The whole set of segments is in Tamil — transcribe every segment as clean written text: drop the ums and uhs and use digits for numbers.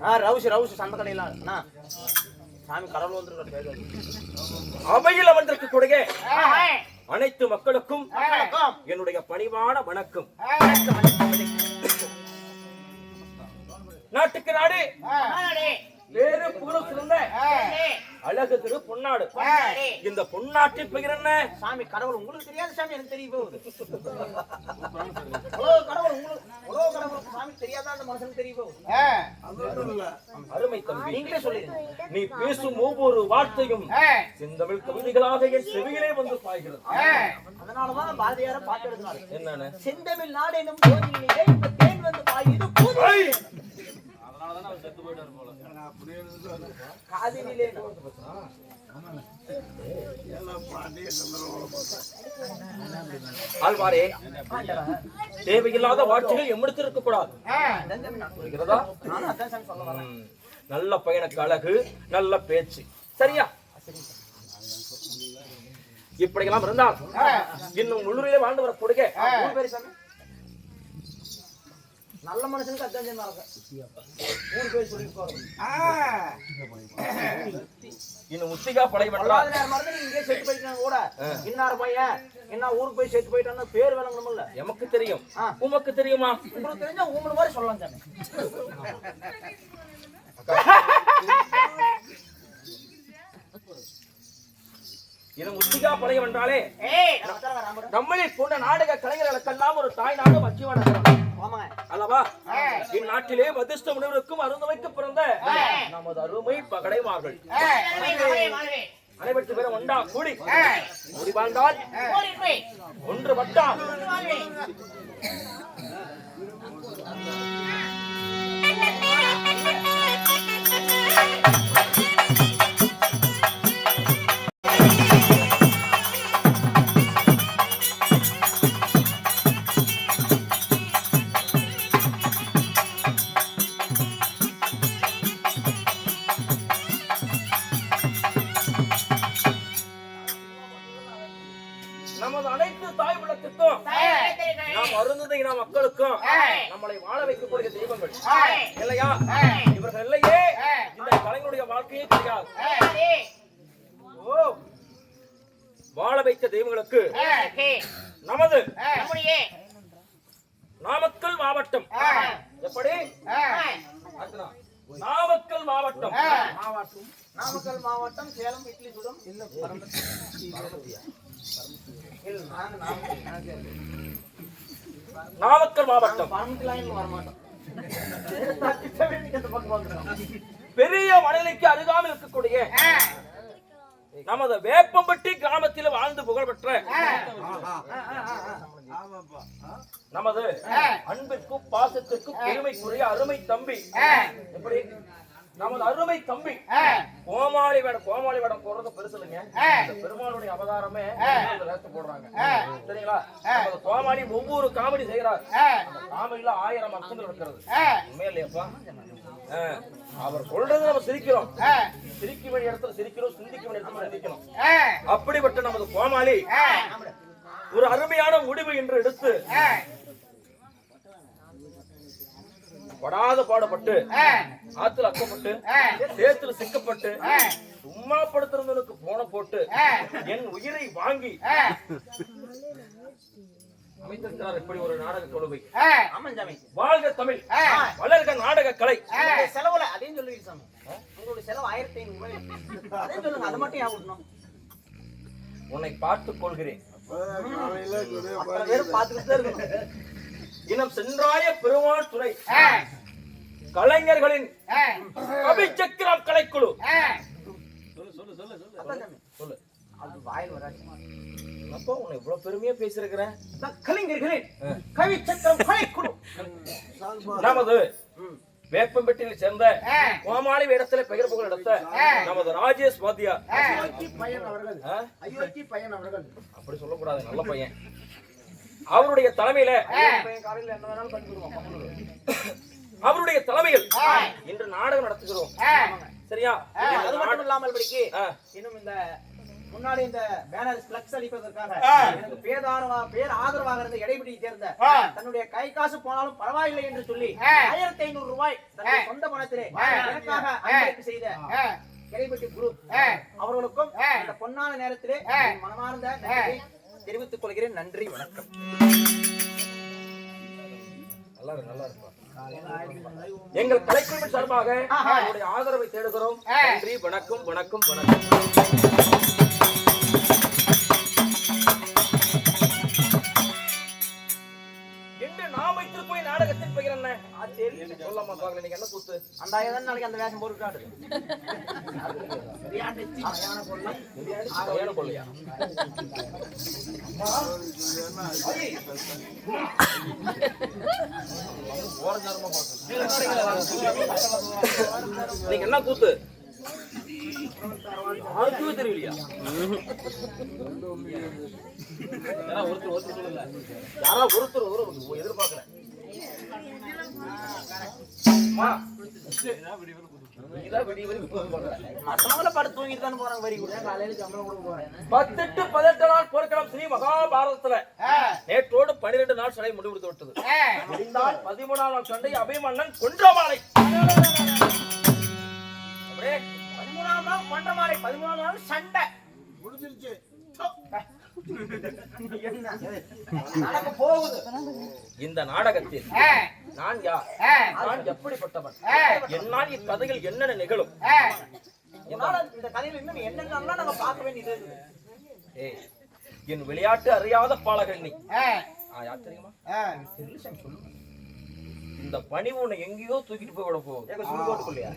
ரவுசி சந்த கடையில சாமி கடவுள் வந்துருக்க அவையில் வந்திருக்கக்கூடிய அனைத்து மக்களுக்கும் என்னுடைய பணிவான வணக்கம். நாட்டுக்கு நாடு வேறு புகழ் சிறந்த அழகு திரு பொன்னாடு. இந்த பொன்னாட்டின் பெயர் என்ன? சாமி கடவுள் உங்களுக்கு தெரியாத சாமி எனக்கு தெரிய போகுது. கடவுள் சாமி தெரியாத அந்த மனுஷனுக்கு தெரிய போகுது. அருமை தம்பி, நீங்களே சொல்லிடுங்க. நீ பேசும் ஒவ்வொரு வார்த்தையும் செந்தமிழ் கவிதைகளாக என் செவியிலே வந்து பாய்கிறது. அதனாலதான் பாரதியார பாட்டு எழுதினாரு. என்னன்னு? செந்தமிழ் நாடு என்னும் போதிலே இப்ப தேன் வந்து பாயுது. அதனாலதான் அவர் செத்து போயிட்டாரு போல. காதினிலே ஆழ்வாரே, தேவையில்லாத வார்த்தைகள் எம்மிடத்தில் இருக்க கூடாது. நல்ல பையனுக்கு அழகு, நல்ல பேச்சு, சரியா? இப்படியெல்லாம் இருந்தால் இன்னும் உள்ளூரிலே வாழ்ந்து வரக்கூடிய நல்ல மனுஷனுக்கு அதான் இன்னும் முத்திகா படை இங்கே செத்து போயிட்டாங்க கூட. இன்னார் பையன் என்ன ஊருக்கு போய் செத்து போயிட்டான்னு பேர் விளங்கணும்ல. எமக்கு தெரியும், உமக்கு தெரியுமா? உங்களுக்கு தெரிஞ்சா உங்களை மாதிரி சொல்லலாம் சாமி. இது முத்திகா பழையம் என்றாலே நம்மளை போன்ற நாடக கலைஞர்களுக்கெல்லாம் ஒரு தாய் நாடு மச்சிவான அல்லவா? இந்நாட்டிலே வதிஷ்ட முனிவருக்கும் அருந்தமைக்கு பிறந்த நமது அருமை பகடைமார்கள் அனைவருக்கு பேரும் ஒன்றா கூடி கூடி வாழ்ந்தால் ஒன்று வட்டா நமது அனைத்து தாய் உள்ளத்துக்கும் நாம் அருந்ததை நாம் மக்களுக்கும் நம்மளை வாழ வைக்கக்கூடிய தெய்வங்கள் இல்லையா? இவர்கள் இல்லையே இந்த கலைஞருடைய வாழ்க்கையே தெரியாது. வாழ வைத்த தெய்வங்களுக்கு நமது நாமக்கல் மாவட்டம் எப்படி? நாமக்கல் மாவட்டம் நாமக்கல் மாவட்டம் சேலம் இட்லி சுடம் நாமக்கல் மாவட்டம் பெரிய மணலைக்கு அருகாமல் இருக்கக்கூடிய நமது வேப்பம்பட்டி கிராமத்தில் வாழ்ந்து புகழ்பெற்ற நமது அன்பிற்கும் பாசத்திற்கும் பெருமைக்குரிய அருமை தம்பி எப்படி? நமது அருமை தம்பி கோமாளி வேடம் போடுறது பெருசு இல்லைங்க. பெருமாளுடைய அவதாரமே போடுறாங்க சரிங்களா? கோமாளி ஒவ்வொரு காமெடி செய்யறாரு. காமெடியில 1000 அர்த்தங்கள் இருக்கிறது. உண்மையா இல்லையாப்பா? அவர் சொல்றது நம்ம சிரிக்கிறோம், சிரிக்க வேண்டிய இடத்துல சிரிக்கிறோம், சிந்திக்க வேண்டிய இடத்துல சிந்திக்கணும். அப்படிப்பட்ட நமது கோமாளி ஒரு அருமையான முடிவு என்று எடுத்து படாத பாடுபட்டு ஆத்துல அக்கப்பட்டு சேத்துல சிக்கப்பட்டு சும்மா படுத்துறவனுக்கு போன போட்டு என் உயிரை வாங்கி அமைத்திருக்கிறார். இப்படி ஒரு நாடக கொள்கை. வாழ்க தமிழ், வளர்க நாடக கலை. செலவுல அதையும் சொல்லுவீங்க சாமி. உங்களுடைய செலவு 1500 அதையும் சொல்லுங்க. அதை மட்டும் ஏன் விடணும்? உன்னை பார்த்துக் கொள்கிறேன். இனம் சென்றாய பெருமாள் துறை கலைஞர்களின் கவி சக்கரம் கலைக்குழு. சொல்லு. அது வாயில் வராது. அப்போ உன்னை இவ்வளவு பெருமையா பேசிருக்கிறேன். கலைஞர்களின் கவி சக்கரம் கலைக்குழு நமது வேப்பம்பட்டியில் சேர்ந்த கோமாளி வேடத்துல பெயர் புகழ் எடுத்த நமது ராஜேஷ் வாத்தியார் அப்படி சொல்லக்கூடாது, நல்ல பையன். அவருடைய தலைமையில இன்று நாடகம் நடத்துகிறோம். சரியா? அது மட்டும் இல்லாமல் இன்னும் இந்த முன்னாடி இந்த பேனர் பிளக்ஸ் அடிப்பதற்காக எனக்கு பேர் ஆதரவாக இருந்த இடைவெளியை சேர்ந்த தன்னுடைய கை காசு போனாலும் பரவாயில்லை என்று சொல்லி 1500 ரூபாய் தன்னுடைய சொந்த பணத்திலே எனக்காக அன்பளிப்பு செய்த இடைவெளி குரூப் அவர்களுக்கும் இந்த பொன்னான நேரத்திலே மனமார்ந்த நன்றியை தெரிவித்துக் கொள்கிறேன். நன்றி, வணக்கம். நல்லா இருக்கும். எங்கள் கலைக்குழுவின் சார்பாக உங்களுடைய ஆதரவை தேடுகிறோம். நன்றி, வணக்கம், வணக்கம், வணக்கம். என்று நான் வைத்திருக்கும் நாடகத்தின் பெயர் என்ன? சொல்லமா பாக்கல, நீங்க என்ன கூத்து? அந்த நாளைக்கு அந்த வேஷம் போட்டுக்காடு நீங்க என்ன கூத்து? யாருக்குமே தெரியலையா? ஒருத்தர் சொல்லுங்க. யாரா ஒருத்தர் எதிர்பார்க்கிறேன். ஸ்ரீ மகாபாரதத்துல நேற்றோடு 12 நாள் சண்டை முடிவெடுத்து விட்டது. 13ஆம் நாள் சண்டை அபிமன்னன் கொன்றமாலை. 13ஆம் நாள் கொன்றமாலை, 13ஆம் நாள் சண்டை முடிஞ்சிருச்சு. இந்த நாடகத்தில் நான் யார், நான் எப்படிப்பட்டவன், என்னால் இக்கதையில் என்னென்ன நிகழும், இந்த கதையில் இன்னும் என்னென்னலாம் நாங்க பார்க்க வேண்டியது. என் விளையாட்டு அறியாத பாலகன் நீ. யார் தெரியுமா? இந்த பணி உன்னை எங்கேயோ தூக்கிட்டு போய் விட போகுது. சுடுகோட்டுக்குள்ளையா?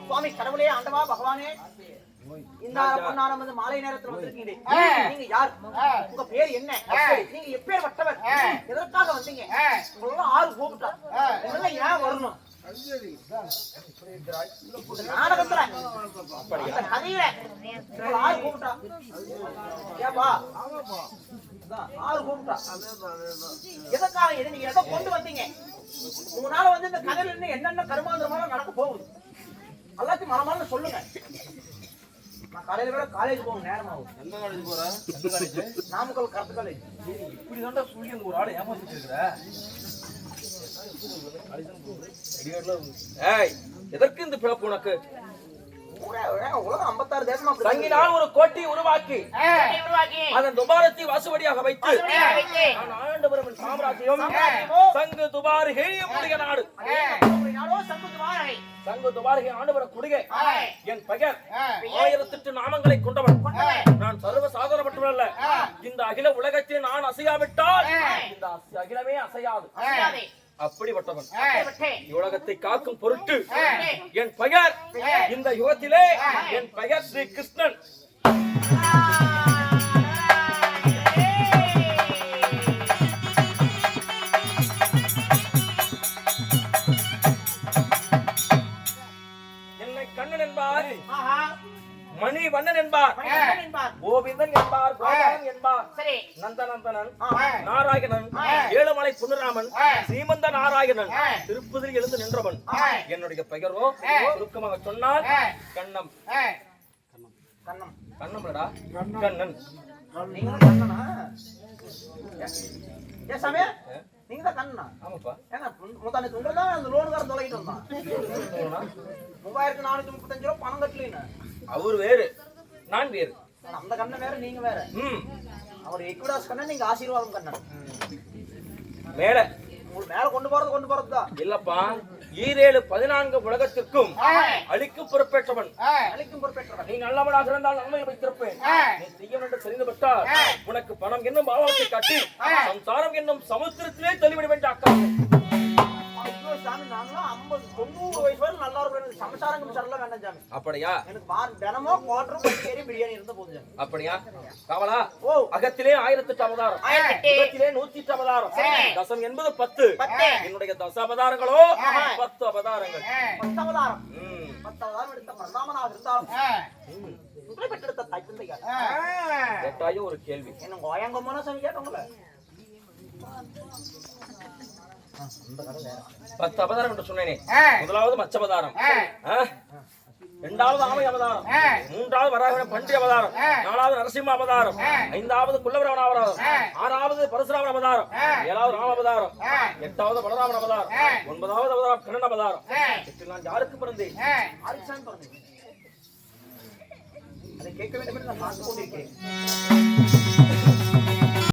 சுவாமி கடவுளே, ஆண்டவா பகவானே, இந்த பொன்னாரம் வந்து மாலை நேரத்துல வந்திருக்கீங்க. நீங்க யார்? உங்க பேர் என்ன? நீங்க எப்பேற்பட்டவர்? எதற்காக வந்தீங்க? உங்களெல்லாம் ஆறு கூப்பிட்டா இதெல்லாம் ஏன் வரணும்? நாடகத்துல இந்த கதையில உங்களை ஆறு கூப்பிட்டா ஏப்பா ஆறு கூப்பிட்டா எதற்காக? நீங்க எதை கொண்டு வந்தீங்க? உங்களால வந்து இந்த கதையில இருந்து என்னென்ன கருமாந்திரமா நடக்க போகுது எல்லாத்தையும் மனமான சொல்லுங்க. நான் காலையில கூட காலேஜ் போக நேரம் ஆகும். எந்த காலேஜ் போற? எந்த காலேஜ்? Namakkal correct college. இப்படி தாண்டா சொல்லி ஒரு ஆளை ஏமாத்திட்டு இருக்கிற. ஏய், எதற்கு இந்த பிறப்பு உனக்கு? உலகம் 56 தேசமா தங்கினால் ஒரு கோட்டை உருவாக்கி அதன் துபாரத்தை வாசுவடியாக வைத்து நான் ஆண்டு வரும் சாம்ராஜ்யம் சங்கு துபாரிகை நம்முடைய நாடு. சங்கு துபாரிகை ஆண்டு வர குடிகை. என் பெயர் 1008 நாமங்களை கொண்டவன். நான் சர்வ சாதாரணப்பட்டவன் அல்ல. இந்த அகில உலகத்தில் நான் அசையாவிட்டால் இந்த அகிலமே அசையாது. அப்படிப்பட்டவன். உலகத்தை காக்கும் பொருட்டு என் பெயர் இந்த யுகத்திலே என் பெயர் ஸ்ரீ கிருஷ்ணன். என்னை கண்ணன் என்பார், மணி வண்ணன் என்பார், கோவிந்தன் என்பார், கோபாலன் என்பார், நந்தநந்தனன், நாராயணன், ஏழுமலை புனராமன், சீமந்த நாராயணன், திருப்பதியில் எழுந்து நின்றவன். என்னுடைய பெயரோ சுருக்கமாக சொன்னால் கண்ணம். கண்ணம் கண்ணம்டா, கண்ணன். நீங்க கண்ணனா? ஏ சாமி, நீங்க தான் கண்ணனா? ஆமாப்பா. ஏங்க முந்தானே துங்கதான் அந்த லோன்காரன் தொலைகிட்டு வந்தான். 3435 ரூபாய் பணம் கட்டலீன்னு. அவர் வேறு, நான் வேறு. அந்த கண்ணன் வேற, நீங்க வேற. அவர் எக்குடாஸ் கண்ணன், நீங்க ஆசீர்வாதம் கண்ணன். மேல உங்களுக்கு மேல கொண்டு போறதுதான் இல்லப்பா. 14 உலகத்திற்கும் அழிக்கும் பொறுப்பேற்றவன். அழிக்கும் பொறுப்பேற்றவன். நீ நல்லவனாக இருந்தால் நன்மையை வைத்திருப்பேன். நீ செய்ய வேண்டும் தெரிந்து விட்டால் உனக்கு பணம் என்னும் பாவத்தை காட்டி சம்சாரம் என்னும் சமுத்திரத்திலே தள்ளிவிட வேண்டிய அக்கா. சாமி, நாங்களாம் 50-90 வயசு வரை நல்லா இருக்கும். சமசாரங்க சரல வேண்டாம் சாமி. அப்படியா? எனக்கு தினமும் கோட்டர் பிரியாணி இருந்த போது. அப்படியா? காவலா, அகத்திலே 1008 அவதாரம், அகத்திலே 108 அவதாரம், தசம் என்பது 10. என்னுடைய தச அவதாரங்களோ 10 அவதாரங்கள். 10 அவதாரம். 10 அவதாரம் எடுத்த பிரதாமனாக இருந்தாலும் உங்களை பெற்றெடுத்த தாய் பிள்ளையா? கேட்டாயோ ஒரு கேள்வி. என்ன கோயங்கம்மா சாமி கேட்டவங்கள? 10 அவதாரம் என்று சொன்னேனே. முதலாவது மச்ச அவதாரம், இரண்டாவது ஆமை அவதாரம், மூன்றாவது வராக பன்றி அவதாரம், நாலாவது நரசிம்ம அவதாரம், ஐந்தாவது குல்லவரவன அவதாரம், ஆறாவது பரசுராமன் அவதாரம், ஏழாவது ராம அவதாரம், எட்டாவது பலராமன் அவதாரம், 9வது அவதாரம் கண்ணன் அவதாரம். நான் யாருக்கு பிறந்தேன்? அதை கேட்க வேண்டும் என்று நான் பார்த்துக் கொண்டிருக்கிறேன்.